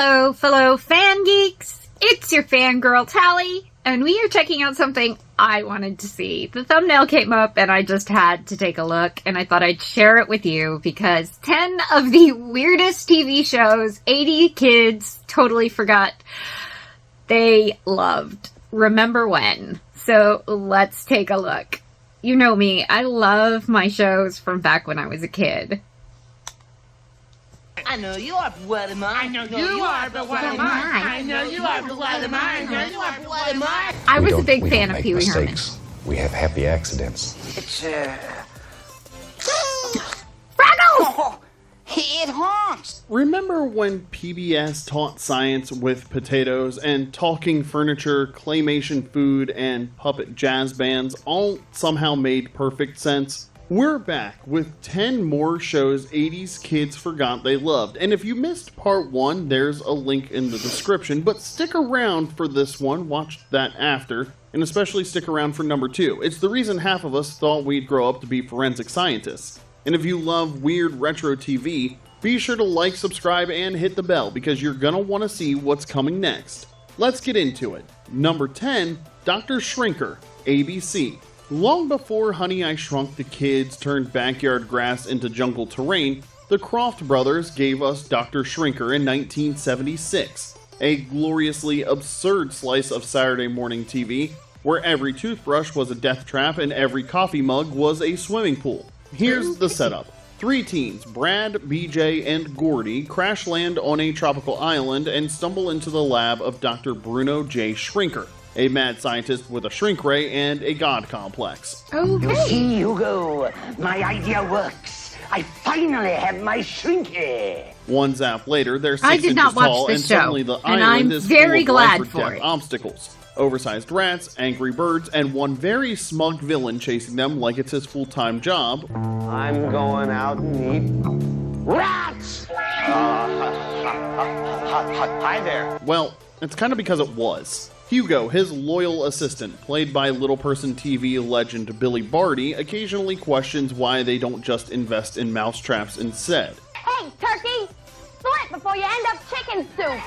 Hello, fellow fan geeks. It's your fangirl Tally, and we are checking out something I wanted to see. The thumbnail came up and I just had to take a look, and I thought I'd share it with you because 10 of the weirdest TV shows 80 kids totally forgot they loved. Remember when? So let's take a look. You know me, I love my shows from back when I was a kid. I know you are, but what am I? I know you are, but what am I? I know you are, but what am I? I know you are, but what am I? I was a big fan of Pee Wee Herman. We have happy accidents. It's, Fraggle! It honks! Remember when PBS taught science with potatoes and talking furniture, claymation food, and puppet jazz bands all somehow made perfect sense? We're back with 10 more shows 80s kids forgot they loved. And if you missed part 1, there's a link in the description. But stick around for this one, watch that after, and especially stick around for number 2. It's the reason half of us thought we'd grow up to be forensic scientists. And if you love weird retro TV, be sure to like, subscribe, and hit the bell because you're gonna want to see what's coming next. Let's get into it. Number 10, Dr. Shrinker, ABC. Long before Honey, I Shrunk the Kids turned backyard grass into jungle terrain, the Krofft Brothers gave us Dr. Shrinker in 1976, a gloriously absurd slice of Saturday morning TV where every toothbrush was a death trap and every coffee mug was a swimming pool. Here's the setup. 3 teens, Brad, BJ, and Gordy, crash land on a tropical island and stumble into the lab of Dr. Bruno J. Shrinker, a mad scientist with a shrink ray and a god complex. You see, Hugo, my idea works. I finally have my shrinky. One zap later, they're 6 I did inches not watch tall, this and show, suddenly the and island I'm is very full of glad life or for death it. obstacles. Oversized rats, angry birds, and one very smug villain chasing them like it's his full-time job. I'm going out and eat rats! Hi there. Well, it's kind of because it was. Hugo, his loyal assistant, played by Little Person TV legend Billy Barty, occasionally questions why they don't just invest in mousetraps instead. Hey, turkey! Split before you end up chicken soup!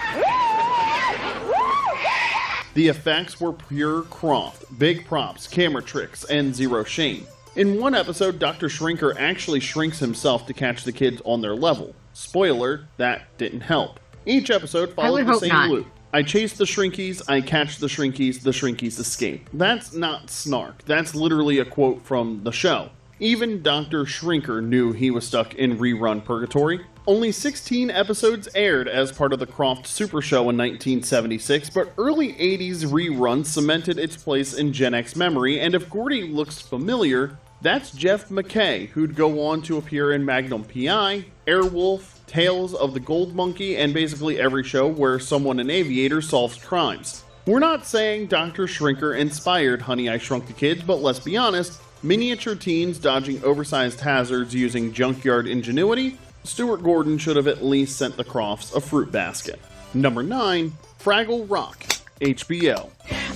The effects were pure Krofft, big props, camera tricks, and zero shame. In one episode, Dr. Shrinker actually shrinks himself to catch the kids on their level. Spoiler, that didn't help. Each episode followed the same loop. I chase the Shrinkies, I catch the Shrinkies escape. That's not snark, that's literally a quote from the show. Even Dr. Shrinker knew he was stuck in rerun purgatory. Only 16 episodes aired as part of the Krofft Super Show in 1976, but early 80s reruns cemented its place in Gen X memory, and if Gordy looks familiar, that's Jeff McKay, who'd go on to appear in Magnum P.I., Airwolf, Tales of the Gold Monkey, and basically every show where someone in Aviator solves crimes. We're not saying Dr. Shrinker inspired Honey, I Shrunk the Kids, but let's be honest, miniature teens dodging oversized hazards using junkyard ingenuity, Stuart Gordon should have at least sent the Kroffts a fruit basket. Number 9, Fraggle Rock, HBO.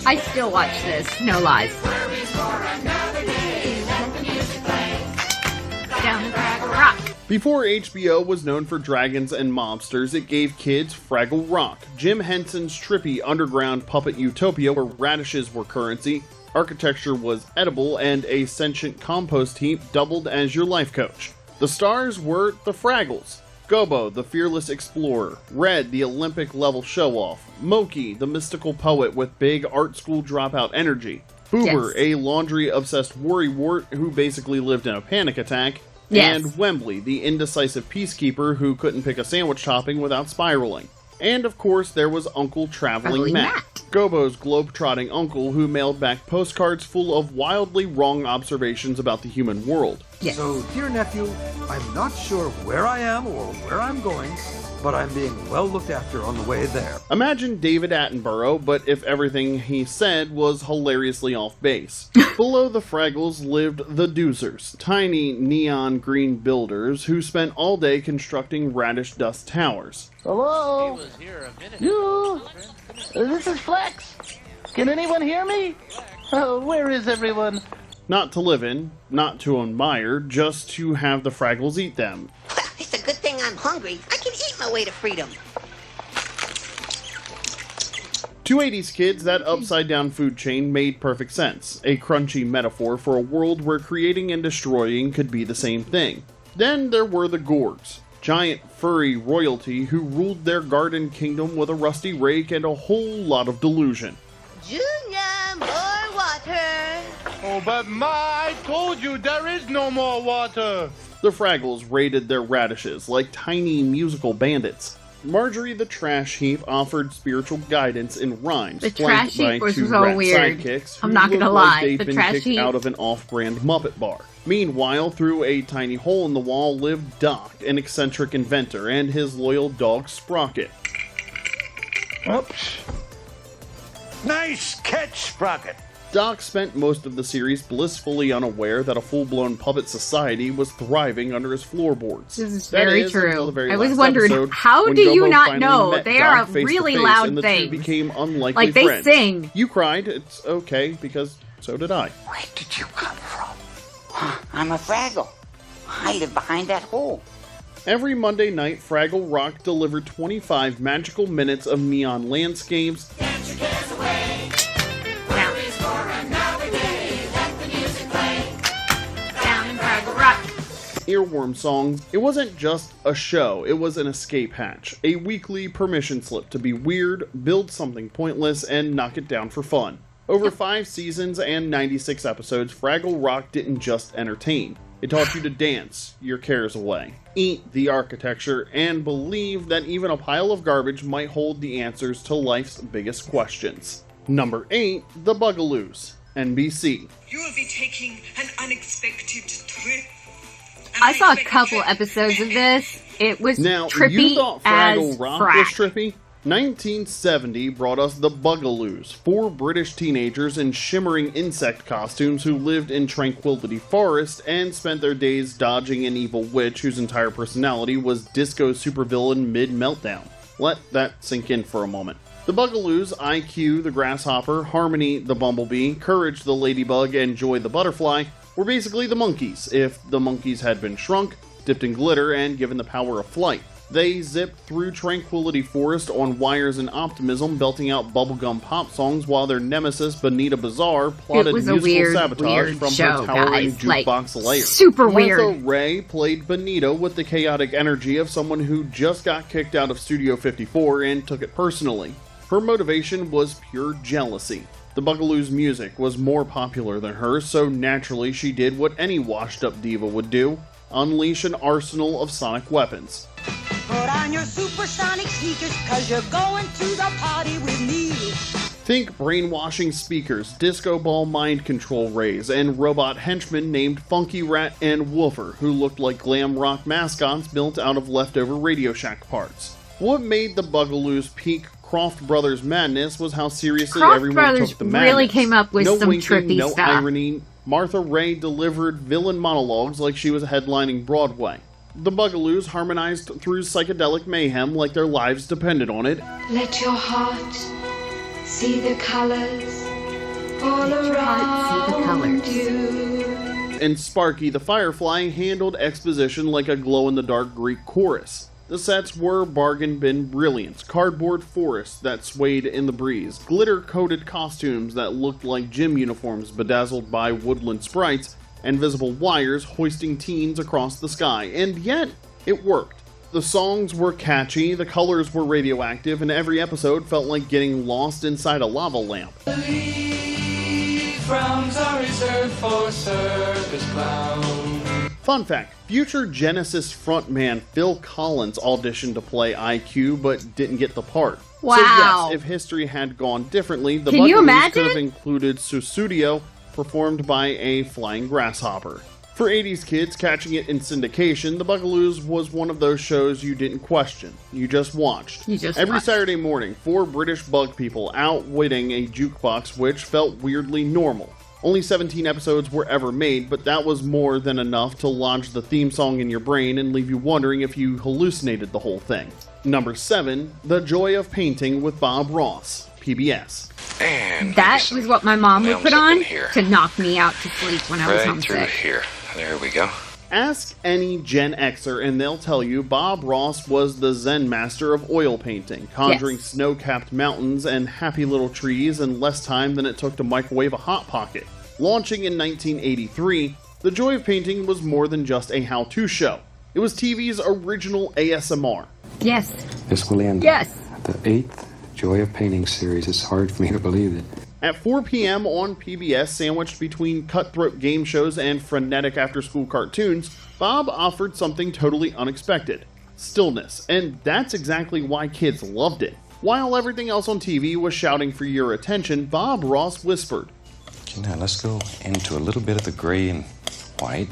I still watch this, no lies. Down the Fraggle Rock. Before HBO was known for dragons and mobsters, it gave kids Fraggle Rock, Jim Henson's trippy underground puppet utopia where radishes were currency, architecture was edible, and a sentient compost heap doubled as your life coach. The stars were the Fraggles, Gobo, the fearless explorer, Red, the Olympic-level show-off, Moki, the mystical poet with big art school dropout energy, Boober, a laundry-obsessed worrywart who basically lived in a panic attack, and Wembley, the indecisive peacekeeper who couldn't pick a sandwich topping without spiraling. And of course, there was Uncle Traveling Matt, Gobo's globe-trotting uncle who mailed back postcards full of wildly wrong observations about the human world. So, dear nephew, I'm not sure where I am or where I'm going, but I'm being well looked after on the way there. Imagine David Attenborough, but if everything he said was hilariously off base. Below the Fraggles lived the Doozers, tiny neon green builders who spent all day constructing radish dust towers. Hello? You? This is Flex. Can anyone hear me? Oh, where is everyone? Not to live in, not to admire, just to have the Fraggles eat them. It's a good thing I'm hungry. I can eat my way to freedom. To 80s kids, that upside-down food chain made perfect sense, a crunchy metaphor for a world where creating and destroying could be the same thing. Then there were the Gorgs, giant furry royalty who ruled their garden kingdom with a rusty rake and a whole lot of delusion. Junior, more water. Oh, but Ma, I told you there is no more water. The Fraggles raided their radishes like tiny musical bandits. Marjorie the Trash Heap offered spiritual guidance in rhymes. The Trash Heap was two so rat weird. Sidekicks I'm who not gonna looked lie, like they'd the been Trash kicked Heap. out of an off-brand Muppet bar. Meanwhile, through a tiny hole in the wall lived Doc, an eccentric inventor, and his loyal dog Sprocket. Oops. Nice catch, Sprocket. Doc spent most of the series blissfully unaware that a full-blown puppet society was thriving under his floorboards. This is That very is, until the true. very I was last wondering, episode, how when do you Gumbo not finally know? met They are Doc a face to really face, loud and the thing. two became unlikely Like, they friends. sing. You cried, it's okay, because so did I. Where did you come from? I'm a Fraggle. I live behind that hole. Every Monday night, Fraggle Rock delivered 25 magical minutes of neon landscapes, earworm songs. It wasn't just a show, it was an escape hatch, a weekly permission slip to be weird, build something pointless, and knock it down for fun. Over 5 seasons and 96 episodes, Fraggle Rock didn't just entertain. It taught you to dance your cares away, eat the architecture, and believe that even a pile of garbage might hold the answers to life's biggest questions. Number 8, The Bugaloos, NBC. You will be taking an unexpected trip. I saw a couple episodes of this. It was Now, trippy you thought as Fraggle Rock frack. was trippy? 1970 brought us the Bugaloos, 4 British teenagers in shimmering insect costumes who lived in Tranquility Forest and spent their days dodging an evil witch whose entire personality was disco supervillain mid-meltdown. Let that sink in for a moment. The Bugaloos, IQ the grasshopper, Harmony the bumblebee, Courage the ladybug, and Joy the butterfly, were basically the monkeys, if the monkeys had been shrunk, dipped in glitter, and given the power of flight. They zipped through Tranquility Forest on wires and optimism, belting out bubblegum pop songs while their nemesis, Bonita Bazaar, plotted musical sabotage from her towering jukebox lair. Super weird. Martha Ray played Bonita with the chaotic energy of someone who just got kicked out of Studio 54 and took it personally. Her motivation was pure jealousy. The Bugaloos' music was more popular than hers, so naturally she did what any washed-up diva would do: unleash an arsenal of sonic weapons. Put on your supersonic sneakers, 'cause you're going to the party with me. Think brainwashing speakers, disco ball mind control rays, and robot henchmen named Funky Rat and Woofer, who looked like glam rock mascots built out of leftover Radio Shack parts. What made the Bugaloos peak Krofft Brothers madness was how seriously everyone Brothers took the madness. really came up with no some winking, trippy no stuff. irony. Martha Ray delivered villain monologues like she was headlining Broadway. The Bugaloos harmonized through psychedelic mayhem like their lives depended on it. Let your heart see the colors all around you. And Sparky the Firefly handled exposition like a glow-in-the-dark Greek chorus. The sets were bargain bin brilliance, cardboard forests that swayed in the breeze, glitter-coated costumes that looked like gym uniforms bedazzled by woodland sprites, and visible wires hoisting teens across the sky, and yet, it worked. The songs were catchy, the colors were radioactive, and every episode felt like getting lost inside a lava lamp. Frowns are reserved for circus clowns. Fun fact, future Genesis frontman Phil Collins auditioned to play IQ, but didn't get the part. Wow. So yes, if history had gone differently, the Can you Bugaloos imagine? could have included Susudio, performed by a flying grasshopper. For 80s kids catching it in syndication, the Bugaloos was one of those shows you didn't question. You just watched. Every Saturday morning, 4 British bug people outwitting a jukebox witch felt weirdly normal. Only 17 episodes were ever made, but that was more than enough to launch the theme song in your brain and leave you wondering if you hallucinated the whole thing. Number 7, The Joy of Painting with Bob Ross, PBS. And that was what my mom would put on here. to knock me out to sleep when I was Right homesick. through here. There we go. Ask any Gen Xer and they'll tell you Bob Ross was the Zen master of oil painting, conjuring snow-capped mountains and happy little trees in less time than it took to microwave a Hot Pocket. Launching in 1983, The Joy of Painting was more than just a how-to show. It was TV's original ASMR. Yes. This will end. Yes. The 8th Joy of Painting series. It's hard for me to believe it. At 4 p.m. on PBS, sandwiched between cutthroat game shows and frenetic after-school cartoons, Bob offered something totally unexpected: stillness, and that's exactly why kids loved it. While everything else on TV was shouting for your attention, Bob Ross whispered, Okay, now let's go into a little bit of the gray and white.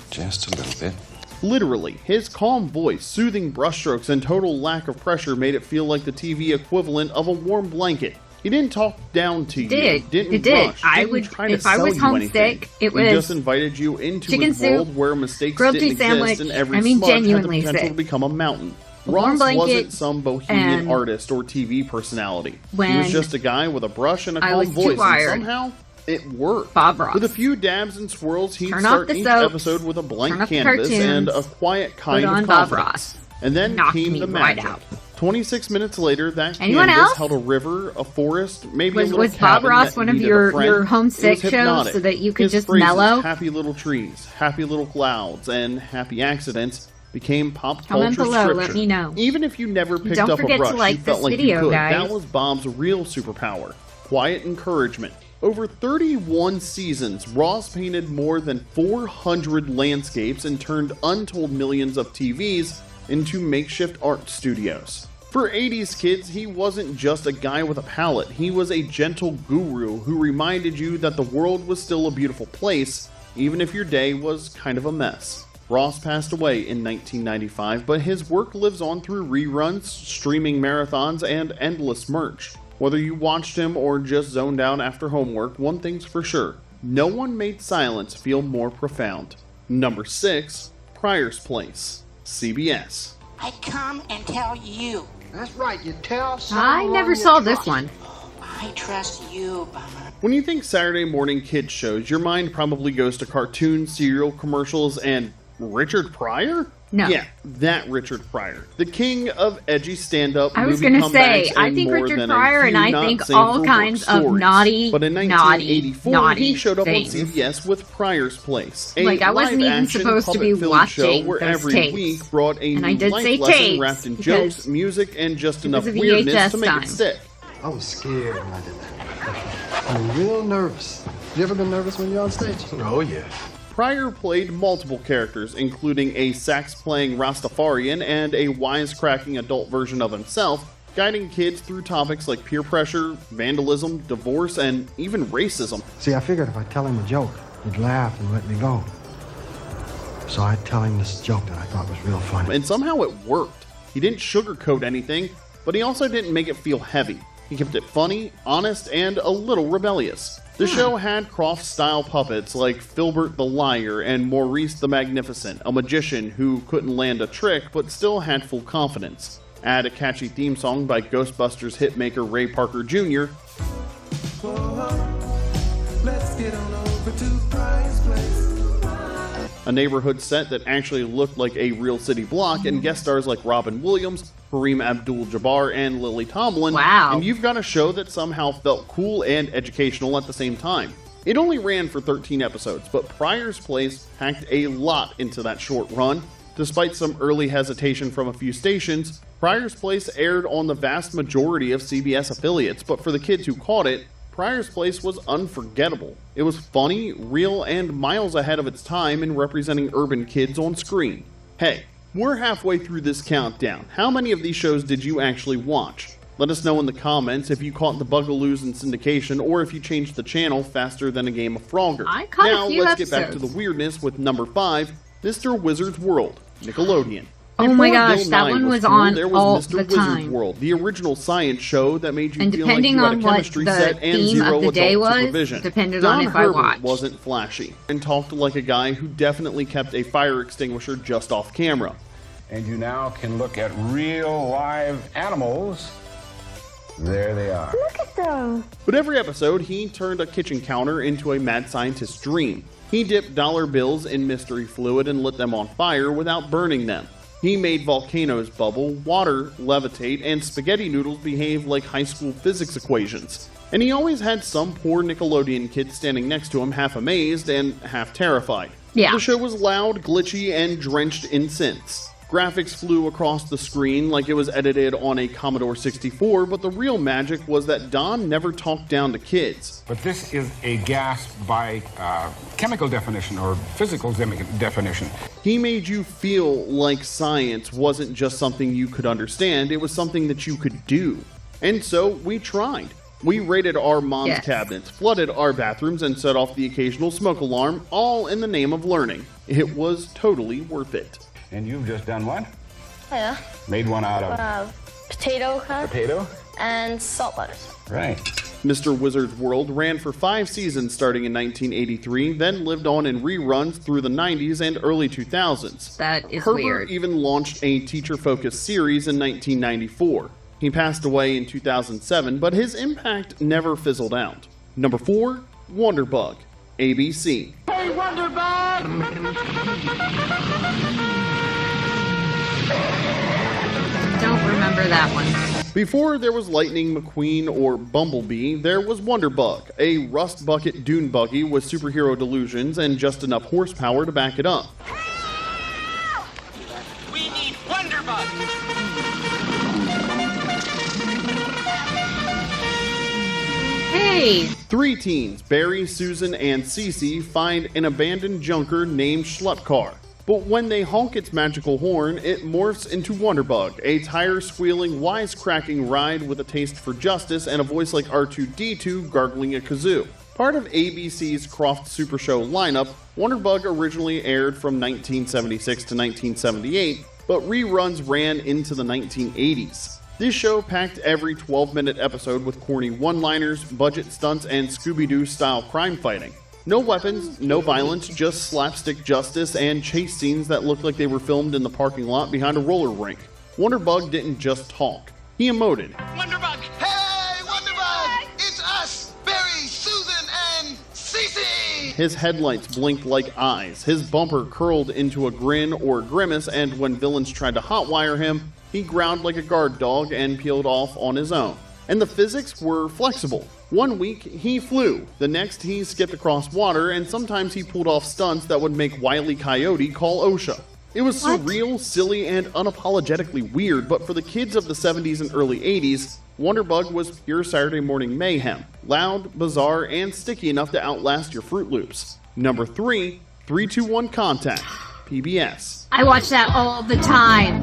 Just a little bit. Literally, his calm voice, soothing brushstrokes, and total lack of pressure made it feel like the TV equivalent of a warm blanket. He didn't talk down to you. Didn't rush. I didn't would, try to if I sell was you homesick, anything. it was He just invited you into chicken a world soup, where mistakes grilled didn't cheese sandwich. exist and every I mean, smut had the genuinely potential sick. to become a mountain. A warm Ross blanket wasn't some bohemian and artist or TV personality. He when was just a guy with a brush and a I calm was too voice, and wired. somehow it worked. Bob Ross. With a few dabs and swirls, he'd Turn off start the each soaps, episode with a blank turn off the canvas and a cartoons, quiet kind put on of Bob confidence. Ross. And then Knocked came me the right magic. out. 26 minutes later, that Anyone canvas else? held a river, a forest, maybe a little Was Bob cabin Ross that one of needed your a friend. homesick It was shows hypnotic. so that you could His just phrases, mellow? Happy little trees, happy little clouds, and happy accidents became pop Comment culture below, scripture. let me know. Even if you never picked Don't up a forget to brush, like you felt this like video, you could. guys. That was Bob's real superpower: quiet encouragement. Over 31 seasons, Ross painted more than 400 landscapes and turned untold millions of TVs into makeshift art studios. For 80s kids, he wasn't just a guy with a palette. He was a gentle guru who reminded you that the world was still a beautiful place, even if your day was kind of a mess. Ross passed away in 1995, but his work lives on through reruns, streaming marathons, and endless merch. Whether you watched him or just zoned out after homework, one thing's for sure: no one made silence feel more profound. Number 6, Pryor's Place, CBS. I come and tell you. That's right, you tell I never saw this one. I trust you, Bummer. When you think Saturday morning kids shows, your mind probably goes to cartoons, cereal commercials, and Richard Pryor? No. Yeah, that Richard Pryor. The king of edgy stand-up I was movie going to say, comebacks I and think more Richard than a Pryor, few and I not think safe all for kinds work of stories. naughty, But in 1984, naughty he showed up things. on CBS with Pryor's Place, a Like, I wasn't even live-action supposed to be puppet-filled show watching where those every tapes. week brought a And I new did life say lesson tapes wrapped in because jokes, music, and just it enough was a weirdness VHS to make time. it stick. I was scared when I did that. I'm real nervous. You ever been nervous when you're on stage? Oh, yeah. Pryor played multiple characters, including a sax-playing Rastafarian and a wisecracking adult version of himself, guiding kids through topics like peer pressure, vandalism, divorce, and even racism. See, I figured if I tell him a joke, he'd laugh and let me go. So I'd tell him this joke that I thought was real funny. And somehow it worked. He didn't sugarcoat anything, but he also didn't make it feel heavy. He kept it funny, honest, and a little rebellious. The show had Krofft-style puppets like Filbert the Liar and Maurice the Magnificent, a magician who couldn't land a trick but still had full confidence. Add a catchy theme song by Ghostbusters hitmaker Ray Parker Jr. Let's get on over to Pryor's Place. A neighborhood set that actually looked like a real city block, and guest stars like Robin Williams, Kareem Abdul-Jabbar, and Lily Tomlin. Wow. And you've got a show that somehow felt cool and educational at the same time. It only ran for 13 episodes, but Pryor's Place packed a lot into that short run. Despite some early hesitation from a few stations, Pryor's Place aired on the vast majority of CBS affiliates, but for the kids who caught it, Pryor's Place was unforgettable. It was funny, real, and miles ahead of its time in representing urban kids on screen. Hey, we're halfway through this countdown. How many of these shows did you actually watch? Let us know in the comments if you caught the bugaloos in syndication or if you changed the channel faster than a game of Frogger. I caught now a few let's get back to episodes. the weirdness with number 5, Mr. Wizard's World, Nickelodeon. Oh my Before gosh, Bill that Nye one was cool, on there was all Mr. the Wizard's time. World, the original science show that made you And feel like depending you had a on what chemistry the set and theme zero of the day adult was, supervision. depended Don on if I Herbert watched. wasn't flashy and talked like a guy who definitely kept a fire extinguisher just off camera. And you now can look at real live animals There they are. Look at them. But every episode, he turned a kitchen counter into a mad scientist's dream. He dipped dollar bills in mystery fluid and lit them on fire without burning them. He made volcanoes bubble, water levitate, and spaghetti noodles behave like high school physics equations. And he always had some poor Nickelodeon kid standing next to him, half amazed and half terrified. Yeah. The show was loud, glitchy, and drenched in synths. Graphics flew across the screen like it was edited on a Commodore 64, but the real magic was that Don never talked down to kids. But this is a gas by chemical definition or physical definition. He made you feel like science wasn't just something you could understand, it was something that you could do. And so we tried. We raided our mom's cabinets, flooded our bathrooms, and set off the occasional smoke alarm, all in the name of learning. It was totally worth it. And you've just done what? Yeah. Made one out of? Potato cut. Potato? And salt butters. Right. Mr. Wizard's World ran for 5 seasons starting in 1983, then lived on in reruns through the 90s and early 2000s. That is Herbert weird. even launched a teacher-focused series in 1994. He passed away in 2007, but his impact never fizzled out. Number 4, Wonderbug, ABC. Hey, Wonderbug! Don't remember that one. Before there was Lightning McQueen or Bumblebee, there was Wonderbug, a rust bucket dune buggy with superhero delusions and just enough horsepower to back it up. We need Wonderbug! Hey! 3 teens, Barry, Susan, and Cece, find an abandoned junker named Schlutcar. But when they honk its magical horn, it morphs into Wonderbug, a tire-squealing, wisecracking ride with a taste for justice and a voice like R2-D2 gargling a kazoo. Part of ABC's Krofft Super Show lineup, Wonderbug originally aired from 1976 to 1978, but reruns ran into the 1980s. This show packed every 12-minute episode with corny one-liners, budget stunts, and Scooby-Doo style crime fighting. No weapons, no violence, just slapstick justice and chase scenes that looked like they were filmed in the parking lot behind a roller rink. Wonderbug didn't just talk. He emoted. Wonderbug! Hey, Wonderbug! It's us, Barry, Susan, and Cece! His headlights blinked like eyes, his bumper curled into a grin or grimace, and when villains tried to hotwire him, he growled like a guard dog and peeled off on his own. And the physics were flexible. One week, he flew. The next, he skipped across water, and sometimes he pulled off stunts that would make Wile E. Coyote call OSHA. It was surreal, silly, and unapologetically weird, but for the kids of the 70s and early 80s, Wonderbug was pure Saturday morning mayhem. Loud, bizarre, and sticky enough to outlast your Fruit Loops. Number 3, 3-2-1 Contact, PBS. I watch that all the time.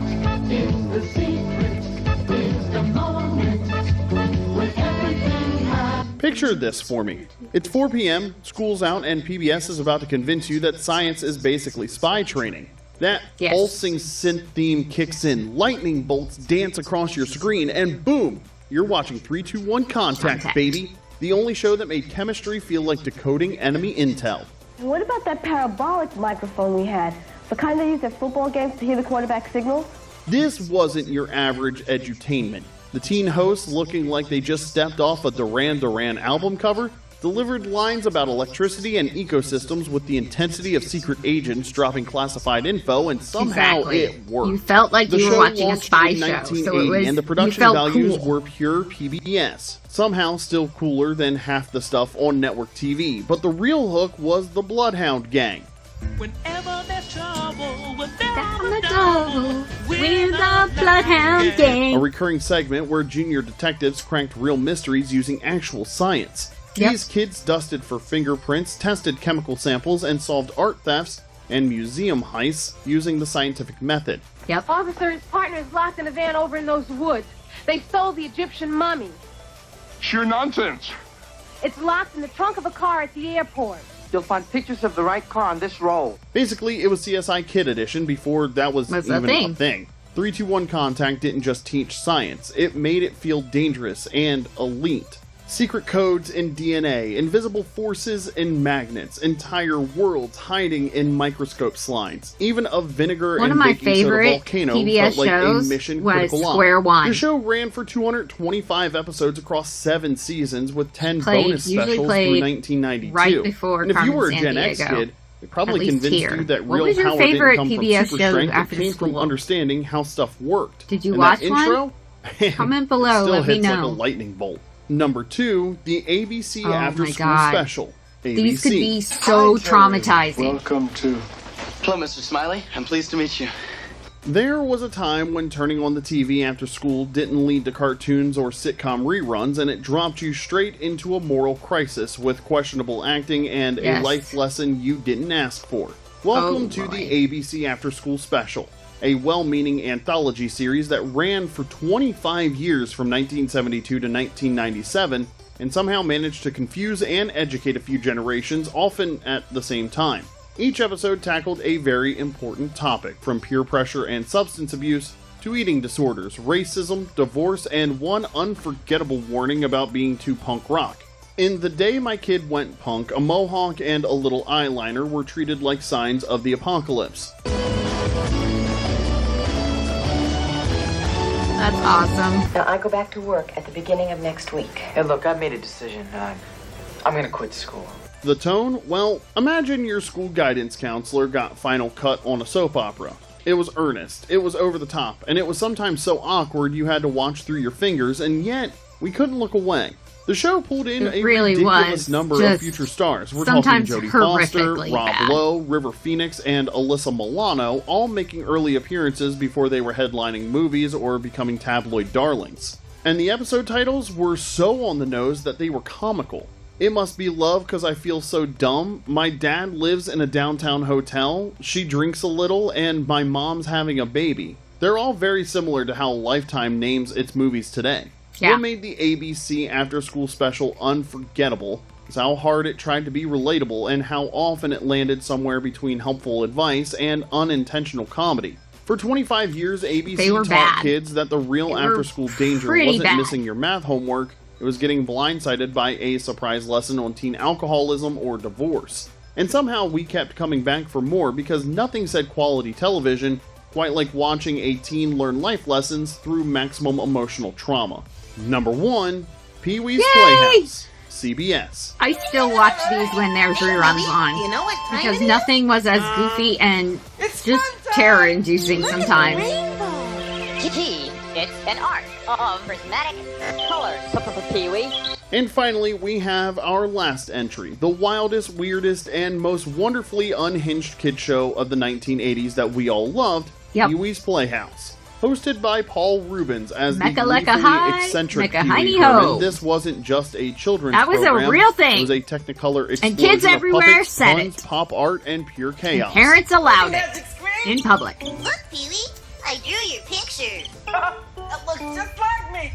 Picture this for me. It's 4 p.m., school's out, and PBS is about to convince you that science is basically spy training. That pulsing synth theme kicks in, lightning bolts dance across your screen, and boom! You're watching 3-2-1 Contact, baby! The only show that made chemistry feel like decoding enemy intel. And what about that parabolic microphone we had? The kind they use at football games to hear the quarterback signals? This wasn't your average edutainment. The teen hosts, looking like they just stepped off a Duran Duran album cover, delivered lines about electricity and ecosystems with the intensity of secret agents dropping classified info, and somehow it worked. You felt like you were watching a spy show, so it was, and the production values were pure PBS. Somehow still cooler than half the stuff on network TV, but the real hook was the Bloodhound Gang. Whenever there's trouble, Down the double, we're the Bloodhound Gang. A recurring segment where junior detectives cranked real mysteries using actual science. These kids dusted for fingerprints, tested chemical samples, and solved art thefts and museum heists using the scientific method. Officer and his partner is locked in a van over in those woods. They stole the Egyptian mummy. Sheer nonsense. It's locked in the trunk of a car at the airport. You'll find pictures of the right car on this roll. Basically, it was CSI Kid Edition before that was even a thing. 3-2-1 Contact didn't just teach science, it made it feel dangerous and elite. Secret codes in DNA, invisible forces in magnets, entire worlds hiding in microscope slides, even a vinegar One and of my baking soda favorite volcano PBS felt like a shows mission was critical line. Square One. The show ran for 225 episodes across 7 seasons with 10 bonus Usually specials played through 1992. right before and if you Carmen were a Gen X Sandiego. kid, it probably At least convinced here. you that What real was your power didn't favorite come from PBS super show strength, after it came from school? understanding how stuff worked. Did you And watch that intro, one? Comment below, it still let me hits like a know. lightning bolt. Number 2, the ABC Oh After my School God. Special. ABC. These could be so traumatizing. Welcome to... Hello, Mr. Smiley. I'm pleased to meet you. There was a time when turning on the TV after school didn't lead to cartoons or sitcom reruns, and it dropped you straight into a moral crisis with questionable acting and Yes. a life lesson you didn't ask for. Welcome to the ABC After School Special, a well-meaning anthology series that ran for 25 years from 1972 to 1997, and somehow managed to confuse and educate a few generations, often at the same time. Each episode tackled a very important topic, from peer pressure and substance abuse to eating disorders, racism, divorce, and one unforgettable warning about being too punk rock. In The Day My Kid Went Punk, a mohawk and a little eyeliner were treated like signs of the apocalypse. That's awesome. Now, I go back to work at the beginning of next week. Hey, look, I've made a decision. I'm gonna quit school. The tone? Well, imagine your school guidance counselor got final cut on a soap opera. It was earnest, it was over the top, and it was sometimes so awkward you had to watch through your fingers, and yet, we couldn't look away. The show pulled in a really ridiculous was number of future stars. We're talking sometimes Jodie Foster, horrifically Rob bad. Lowe, River Phoenix, and Alyssa Milano, all making early appearances before they were headlining movies or becoming tabloid darlings. And the episode titles were so on the nose that they were comical. It Must Be Love Cause I Feel So Dumb, My Dad Lives in a Downtown Hotel, She Drinks a Little, and My Mom's Having a Baby. They're all very similar to how Lifetime names its movies today. Yeah. What made the ABC After School Special unforgettable is how hard it tried to be relatable and how often it landed somewhere between helpful advice and unintentional comedy. For 25 years, They ABC were taught bad. kids that the real They were after-school danger pretty wasn't bad. missing your math homework, it was getting blindsided by a surprise lesson on teen alcoholism or divorce. And somehow we kept coming back for more because nothing said quality television quite like watching a teen learn life lessons through maximum emotional trauma. Number 1, Pee-wee's Playhouse, CBS. I still watch these when there's reruns on. You know what time Because it is? nothing was as goofy and just terror-inducing sometimes. Gee, it's an art of prismatic colors. Pee-wee. And finally, we have our last entry, the wildest, weirdest, and most wonderfully unhinged kid show of the 1980s that we all loved, Pee-wee's Playhouse. Hosted by Paul Rubens as the Mecca lecca gleefully hi, eccentric mecca Pee-wee hiney ho. Herman. This wasn't just a children's That was a program. real thing. It was a Technicolor explosion And kids of everywhere puppets, said puns, it. pop art, and pure chaos. Parents allowed it. In public. Look, Pee-wee, I drew your picture. That looks just like me.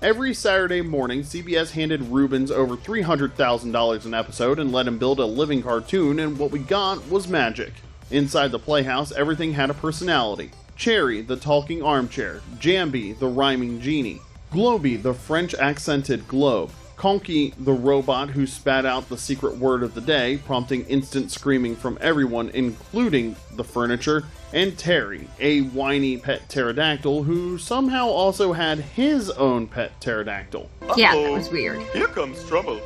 Every Saturday morning, CBS handed Rubens over $300,000 an episode and let him build a living cartoon, and what we got was magic. Inside the Playhouse, everything had a personality. Cherry, the talking armchair. Jambi, the rhyming genie. Globy, the French-accented globe. Conky, the robot who spat out the secret word of the day, prompting instant screaming from everyone, including the furniture. And Terry, a whiny pet pterodactyl who somehow also had his own pet pterodactyl. Yeah, that was weird. Here comes trouble.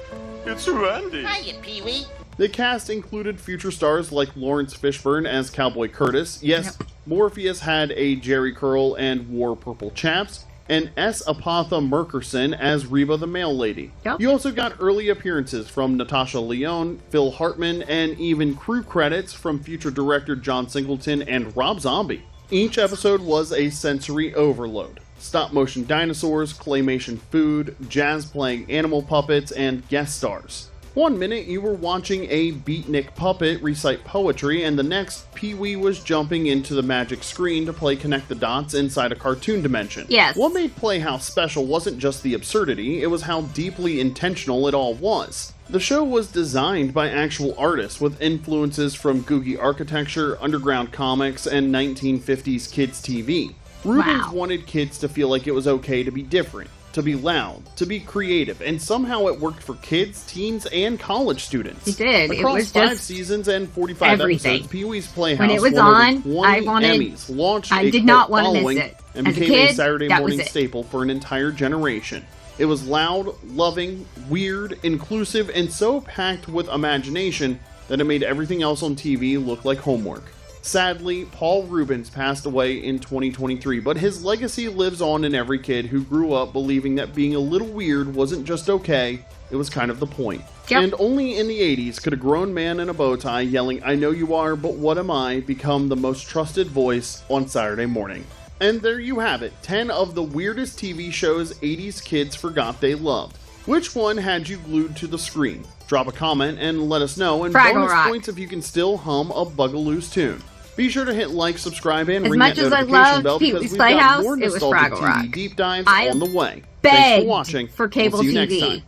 It's Randy. Hiya, Pee-wee. The cast included future stars like Laurence Fishburne as Cowboy Curtis. Yes, Morpheus had a Jerry curl and wore purple chaps. And S. Apatha Merkerson as Reba the Mail Lady. You also got early appearances from Natasha Lyonne, Phil Hartman, and even crew credits from future director John Singleton and Rob Zombie. Each episode was a sensory overload. Stop-motion dinosaurs, claymation food, jazz-playing animal puppets, and guest stars. One minute you were watching a beatnik puppet recite poetry, and the next, Pee-wee was jumping into the magic screen to play connect the dots inside a cartoon dimension. Yes. What made Playhouse special wasn't just the absurdity, it was how deeply intentional it all was. The show was designed by actual artists with influences from Googie architecture, underground comics, and 1950s kids TV. Rubens wanted kids to feel like it was okay to be different. to be loud, to be creative, and somehow it worked for kids, teens, and college students. It did. Across It was 5 just seasons and 45 everything. episodes, Pee-wee's Playhouse When it was won over on, 20 I wanted- Emmys, launched I a did not cult want to miss following, it. and As a became a kid, Saturday that morning was it. staple for an entire generation. It was loud, loving, weird, inclusive, and so packed with imagination that it made everything else on TV look like homework. Sadly, Paul Reubens passed away in 2023, but his legacy lives on in every kid who grew up believing that being a little weird wasn't just okay, it was kind of the point. Yep. And only in the 80s could a grown man in a bow tie yelling, "I know you are, but what am I?" become the most trusted voice on Saturday morning. And there you have it, 10 of the weirdest TV shows 80s kids forgot they loved. Which one had you glued to the screen? Drop a comment and let us know, and Fraggle bonus Rock. points if you can still hum a Bugaloose tune. Be sure to hit like, subscribe, and As ring much that as I notification loved bell because Pee-wee's we've got Playhouse, more it was nostalgic Fraggle TV Rock. deep dives I on the way. Thanks begged for watching. for cable we'll see you TV. next time.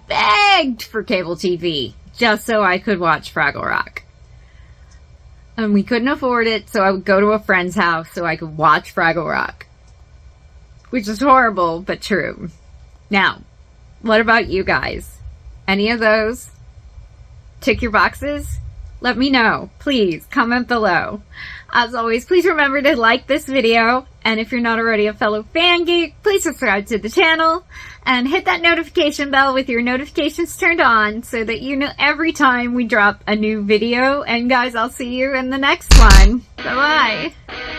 Begged for cable TV just so I could watch Fraggle Rock. And we couldn't afford it, so I would go to a friend's house so I could watch Fraggle Rock. Which is horrible, but true. Now, what about you guys? Any of those? Tick your boxes? Let me know. Please, comment below. As always, please remember to like this video, and if you're not already a fellow fan geek, please subscribe to the channel, and hit that notification bell with your notifications turned on so that you know every time we drop a new video. And guys, I'll see you in the next one. Bye-bye.